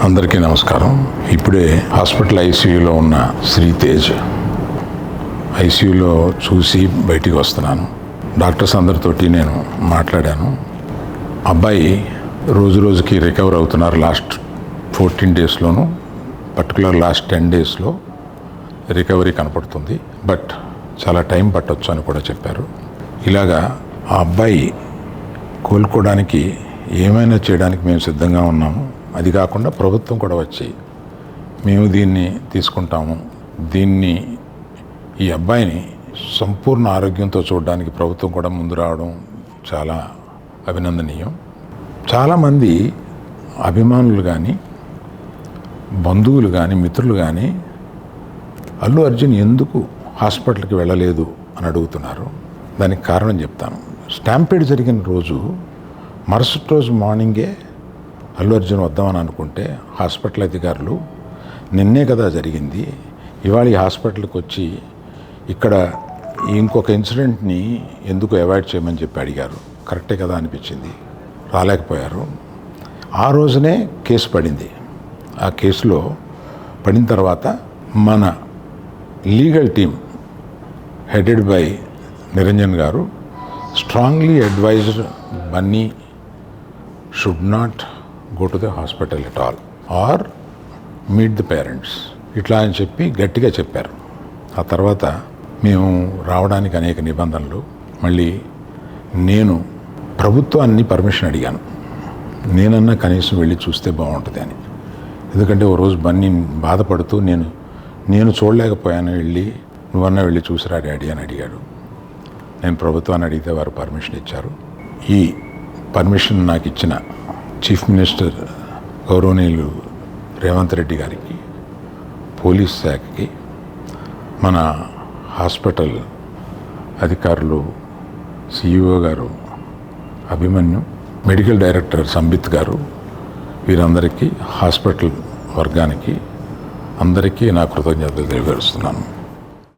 అందరికీ నమస్కారం. ఇప్పుడే హాస్పిటల్ ఐసీయూలో ఉన్న శ్రీతేజ్ ఐసీయూలో చూసి బయటికి వస్తున్నాను. డాక్టర్స్ అందరితోటి నేను మాట్లాడాను. అబ్బాయి రోజు రోజుకి రికవర్ అవుతున్నారు. లాస్ట్ 14 డేస్లోనూ, పర్టికులర్ లాస్ట్ 10 డేస్లో రికవరీ కనపడుతుంది. బట్ చాలా టైం పట్టొచ్చు అని కూడా చెప్పారు. ఇలాగా ఆ అబ్బాయి కోలుకోవడానికి ఏమైనా చేయడానికి మేము సిద్ధంగా ఉన్నాము. అది కాకుండా ప్రభుత్వం కూడా వచ్చి మేము దీన్ని తీసుకుంటాము, ఈ అబ్బాయిని సంపూర్ణ ఆరోగ్యంతో చూడడానికి ప్రభుత్వం కూడా ముందు రావడం చాలా అభినందనీయం. చాలామంది అభిమానులు కానీ, బంధువులు కానీ, మిత్రులు కానీ అల్లు అర్జున్ ఎందుకు హాస్పిటల్కి వెళ్ళలేదు అని అడుగుతున్నారు. దానికి కారణం చెప్తాను. స్టాంపీడ్ జరిగిన రోజు మరుసటి రోజు మార్నింగే అల్లు అర్జున్ వద్దామని అనుకుంటే హాస్పిటల్ అధికారులు నిన్నే కదా జరిగింది, ఇవాళ ఈ హాస్పిటల్కి వచ్చి ఇక్కడ ఇంకొక ఇన్సిడెంట్ని ఎందుకు అవాయిడ్ చేయమని చెప్పి అడిగారు. కరెక్టే కదా అనిపించింది. రాలేకపోయారు. ఆ రోజునే కేసు పడింది. ఆ కేసులో పడిన తర్వాత మన legal team headed by Niranjan garu strongly advised Bunny should not go to the hospital at all or meet the parents ఇట్లా అని చెప్పి గట్టిగా చెప్పారు. ఆ తర్వాత మేము రావడానికి అనేక నిబంధనలు, మళ్ళీ నేను ప్రభుత్వాన్ని పర్మిషన్ అడిగాను. నేనన్నా కనీసం వెళ్ళి చూస్తే బాగుంటుంది అని. ఎందుకంటే ఓ రోజు బన్నీ బాధపడుతూ నేను చూడలేకపోయాను, నువ్వన్నా వెళ్ళి చూసిరా డాడీ అని అడిగాడు. నేను ప్రభుత్వాన్ని అడిగితే వారు పర్మిషన్ ఇచ్చారు. ఈ పర్మిషన్ నాకు ఇచ్చిన చీఫ్ మినిస్టర్ గౌరవనీయులు రేవంత్ రెడ్డి గారికి, పోలీస్ శాఖకి, మన హాస్పిటల్ అధికారులు, సిఇఓ గారు అభిమన్యు, మెడికల్ డైరెక్టర్ సంబిత్ గారు, వీరందరికీ, హాస్పిటల్ వర్గానికి అందరికీ నా కృతజ్ఞతలు తెలియజేస్తున్నాను.